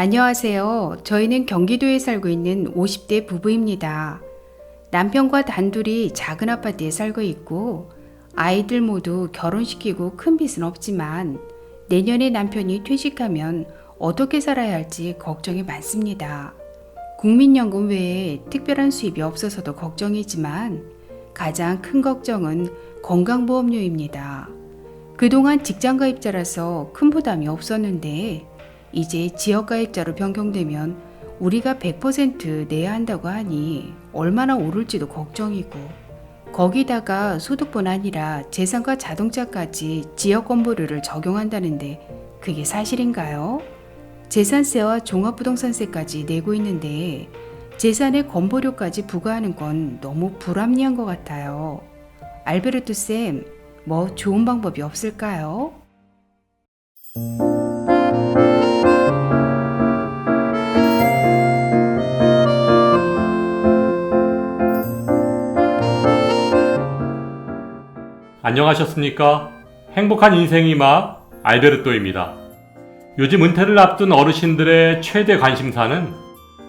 안녕하세요. 저희는 경기도에 살고 있는 50대 부부입니다. 남편과 단둘이 작은 아파트에 살고 있고 아이들 모두 결혼시키고 큰 빚은 없지만 내년에 남편이 퇴직하면 어떻게 살아야 할지 걱정이 많습니다. 국민연금 외에 특별한 수입이 없어서도 걱정이지만 가장 큰 걱정은 건강보험료입니다. 그동안 직장가입자라서 큰 부담이 없었는데 이제 지역가입자로 변경되면 우리가 100% 내야 한다고 하니 얼마나 오를지도 걱정이고, 거기다가 소득뿐 아니라 재산과 자동차까지 지역건보료를 적용한다는데 그게 사실인가요? 재산세와 종합부동산세까지 내고 있는데 재산에 건보료까지 부과하는 건 너무 불합리한 것 같아요. 알베르토 쌤, 뭐 좋은 방법이 없을까요? 안녕하셨습니까? 행복한 인생의 맛 알베르토입니다. 요즘 은퇴를 앞둔 어르신들의 최대 관심사는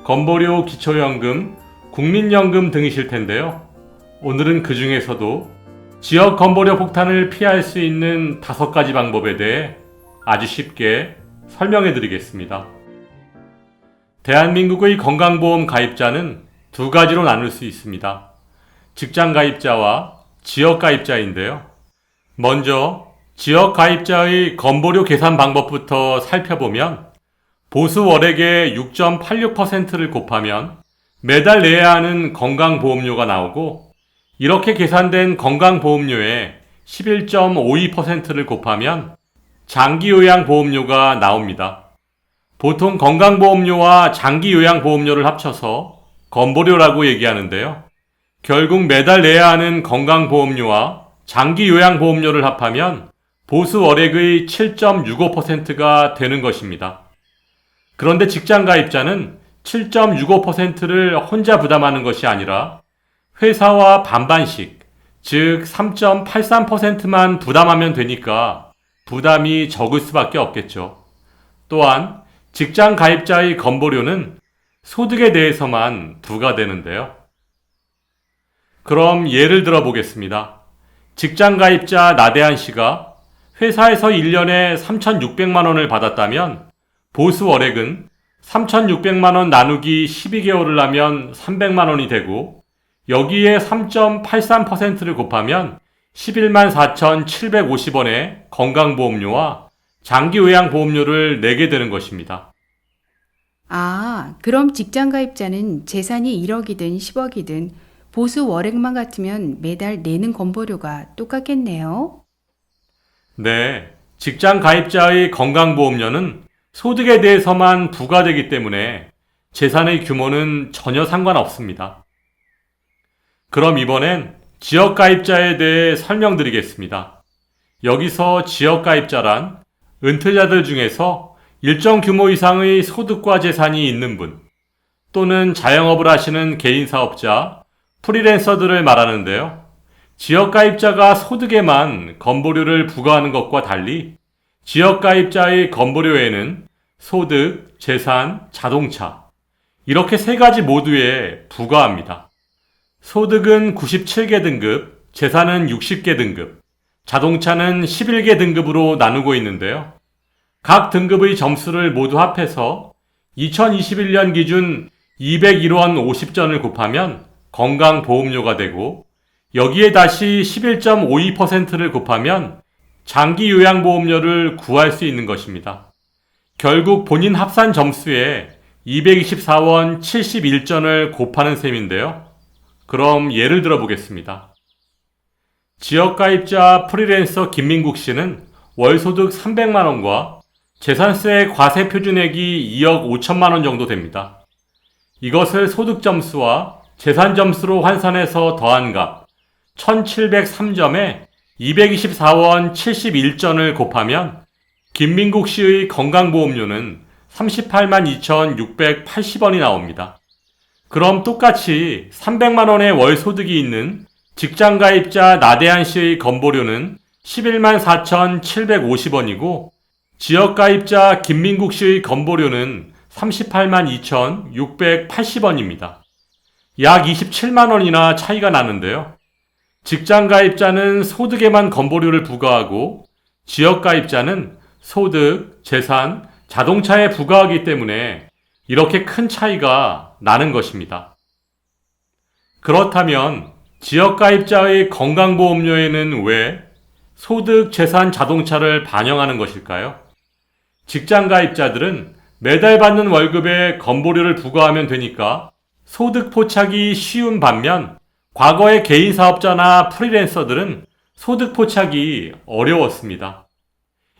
건보료, 기초연금, 국민연금 등이실 텐데요. 오늘은 그 중에서도 지역 건보료 폭탄을 피할 수 있는 5가지 방법에 대해 아주 쉽게 설명해 드리겠습니다. 대한민국의 건강보험 가입자는 2가지로 나눌 수 있습니다. 직장가입자와 지역가입자인데요. 먼저 지역가입자의 건보료 계산 방법부터 살펴보면 보수 월액의 6.86%를 곱하면 매달 내야 하는 건강보험료가 나오고, 이렇게 계산된 건강보험료에 11.52%를 곱하면 장기요양보험료가 나옵니다. 보통 건강보험료와 장기요양보험료를 합쳐서 건보료라고 얘기하는데요. 결국 매달 내야 하는 건강보험료와 장기요양보험료를 합하면 보수 월액의 7.65%가 되는 것입니다. 그런데 직장가입자는 7.65%를 혼자 부담하는 것이 아니라 회사와 반반씩, 즉 3.83%만 부담하면 되니까 부담이 적을 수밖에 없겠죠. 또한 직장가입자의 건보료는 소득에 대해서만 부과되는데요. 그럼 예를 들어 보겠습니다. 직장가입자 나대한 씨가 회사에서 1년에 3,600만 원을 받았다면 보수 월액은 3,600만 원 나누기 12개월을 하면 300만 원이 되고, 여기에 3.83%를 곱하면 11만 4,750원의 건강보험료와 장기요양보험료를 내게 되는 것입니다. 그럼 직장가입자는 재산이 1억이든 10억이든 보수 월액만 같으면 매달 내는 건보료가 똑같겠네요. 네, 직장가입자의 건강보험료는 소득에 대해서만 부과되기 때문에 재산의 규모는 전혀 상관없습니다. 그럼 이번엔 지역가입자에 대해 설명드리겠습니다. 여기서 지역가입자란 은퇴자들 중에서 일정 규모 이상의 소득과 재산이 있는 분, 또는 자영업을 하시는 개인사업자, 프리랜서들을 말하는데요. 지역가입자가 소득에만 건보료를 부과하는 것과 달리 지역가입자의 건보료에는 소득, 재산, 자동차, 이렇게 3가지 모두에 부과합니다. 소득은 97개 등급, 재산은 60개 등급, 자동차는 11개 등급으로 나누고 있는데요. 각 등급의 점수를 모두 합해서 2021년 기준 201원 50전을 곱하면 건강보험료가 되고, 여기에 다시 11.52%를 곱하면 장기요양보험료를 구할 수 있는 것입니다. 결국 본인 합산 점수에 224원 71전을 곱하는 셈인데요. 그럼 예를 들어 보겠습니다. 지역가입자 프리랜서 김민국 씨는 월소득 300만 원과 재산세 과세 표준액이 2억 5천만 원 정도 됩니다. 이것을 소득점수와 재산점수로 환산해서 더한 값 1703점에 224원 71전을 곱하면 김민국 씨의 건강보험료는 38만 2,680원이 나옵니다. 그럼 똑같이 300만 원의 월소득이 있는 직장가입자 나대한 씨의 건보료는 11만 4,750원이고 지역가입자 김민국 씨의 건보료는 38만 2,680원입니다. 약 27만 원이나 차이가 나는데요. 직장 가입자는 소득에만 건보료를 부과하고 지역 가입자는 소득, 재산, 자동차에 부과하기 때문에 이렇게 큰 차이가 나는 것입니다. 그렇다면 지역 가입자의 건강보험료에는 왜 소득, 재산, 자동차를 반영하는 것일까요? 직장 가입자들은 매달 받는 월급에 건보료를 부과하면 되니까 소득 포착이 쉬운 반면 과거의 개인 사업자나 프리랜서들은 소득 포착이 어려웠습니다.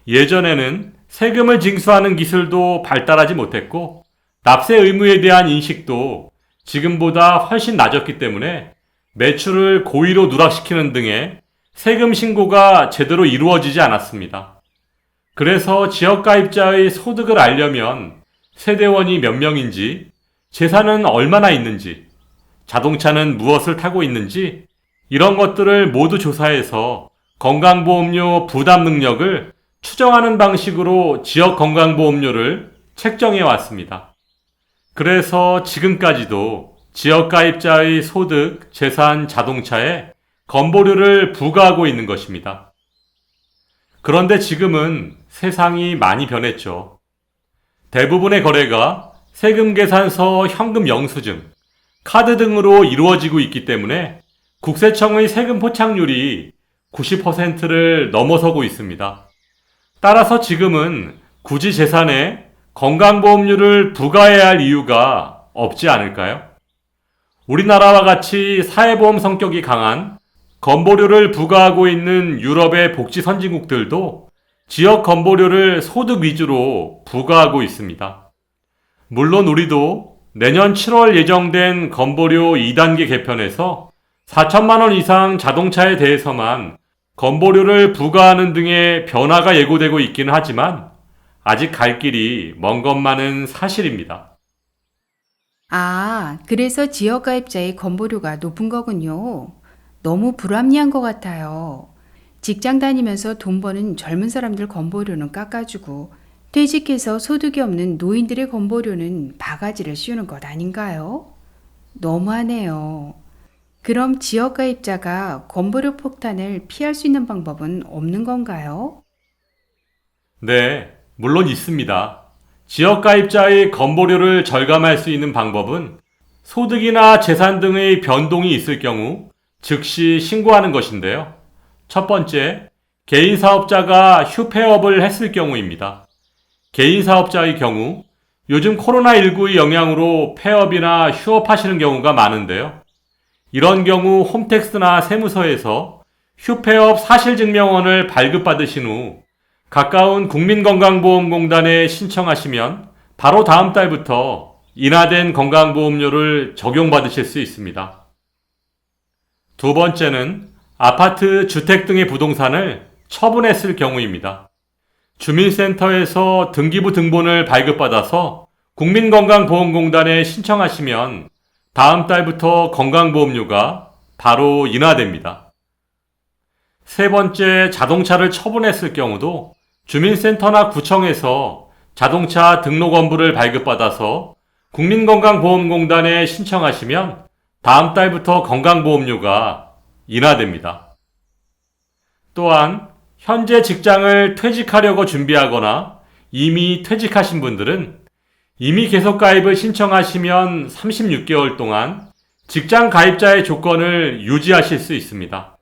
예전에는 세금을 징수하는 기술도 발달하지 못했고 납세 의무에 대한 인식도 지금보다 훨씬 낮았기 때문에 매출을 고의로 누락시키는 등의 세금 신고가 제대로 이루어지지 않았습니다. 그래서 지역가입자의 소득을 알려면 세대원이 몇 명인지, 재산은 얼마나 있는지, 자동차는 무엇을 타고 있는지 이런 것들을 모두 조사해서 건강보험료 부담 능력을 추정하는 방식으로 지역 건강보험료를 책정해 왔습니다. 그래서 지금까지도 지역가입자의 소득, 재산, 자동차에 건보료를 부과하고 있는 것입니다. 그런데 지금은 세상이 많이 변했죠. 대부분의 거래가 세금 계산서, 현금 영수증, 카드 등으로 이루어지고 있기 때문에 국세청의 세금 포착률이 90%를 넘어서고 있습니다. 따라서 지금은 굳이 재산에 건강보험료를 부과해야 할 이유가 없지 않을까요? 우리나라와 같이 사회보험 성격이 강한 건보료를 부과하고 있는 유럽의 복지 선진국들도 지역 건보료를 소득 위주로 부과하고 있습니다. 물론 우리도 내년 7월 예정된 건보료 2단계 개편에서 4천만 원 이상 자동차에 대해서만 건보료를 부과하는 등의 변화가 예고되고 있기는 하지만 아직 갈 길이 먼 것만은 사실입니다. 아, 그래서 지역가입자의 건보료가 높은 거군요. 너무 불합리한 것 같아요. 직장 다니면서 돈 버는 젊은 사람들 건보료는 깎아주고 퇴직해서 소득이 없는 노인들의 건보료는 바가지를 씌우는 것 아닌가요? 너무하네요. 그럼 지역가입자가 건보료 폭탄을 피할 수 있는 방법은 없는 건가요? 네, 물론 있습니다. 지역가입자의 건보료를 절감할 수 있는 방법은 소득이나 재산 등의 변동이 있을 경우 즉시 신고하는 것인데요. 첫 번째, 개인 사업자가 휴폐업을 했을 경우입니다. 개인 사업자의 경우 요즘 코로나19의 영향으로 폐업이나 휴업하시는 경우가 많은데요. 이런 경우 홈택스나 세무서에서 휴폐업 사실증명원을 발급받으신 후 가까운 국민건강보험공단에 신청하시면 바로 다음 달부터 인하된 건강보험료를 적용받으실 수 있습니다. 두 번째는 아파트, 주택 등의 부동산을 처분했을 경우입니다. 주민센터에서 등기부 등본을 발급받아서 국민건강보험공단에 신청하시면 다음 달부터 건강보험료가 바로 인하됩니다. 세 번째, 자동차를 처분했을 경우도 주민센터나 구청에서 자동차 등록원부를 발급받아서 국민건강보험공단에 신청하시면 다음 달부터 건강보험료가 인하됩니다. 또한 현재 직장을 퇴직하려고 준비하거나 이미 퇴직하신 분들은 이미 계속 가입을 신청하시면 36개월 동안 직장 가입자의 조건을 유지하실 수 있습니다.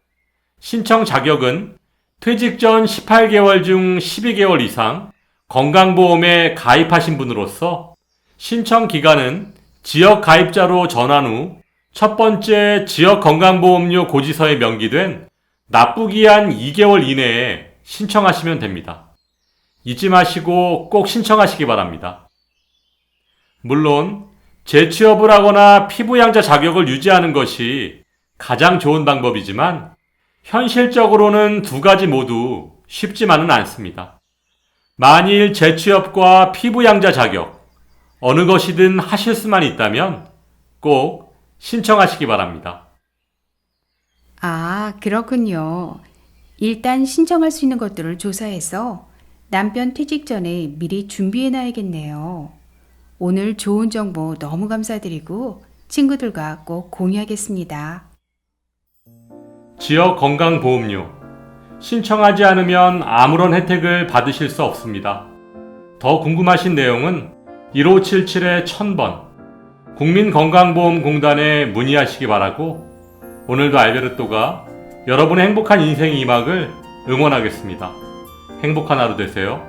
신청 자격은 퇴직 전 18개월 중 12개월 이상 건강보험에 가입하신 분으로서 신청 기간은 지역 가입자로 전환 후 첫 번째 지역 건강보험료 고지서에 명기된 납부기한 2개월 이내에 신청하시면 됩니다. 잊지 마시고 꼭 신청하시기 바랍니다. 물론 재취업을 하거나 피부양자 자격을 유지하는 것이 가장 좋은 방법이지만 현실적으로는 두 가지 모두 쉽지만은 않습니다. 만일 재취업과 피부양자 자격 어느 것이든 하실 수만 있다면 꼭 신청하시기 바랍니다. 아, 그렇군요. 일단 신청할 수 있는 것들을 조사해서 남편 퇴직 전에 미리 준비해 놔야겠네요. 오늘 좋은 정보 너무 감사드리고 친구들과 꼭 공유하겠습니다. 지역 건강보험료. 신청하지 않으면 아무런 혜택을 받으실 수 없습니다. 더 궁금하신 내용은 1577-1000번 국민건강보험공단에 문의하시기 바라고, 오늘도 알베르토가 여러분의 행복한 인생 2막을 응원하겠습니다. 행복한 하루 되세요.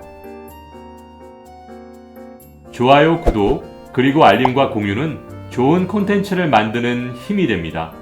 좋아요, 구독, 그리고 알림과 공유는 좋은 콘텐츠를 만드는 힘이 됩니다.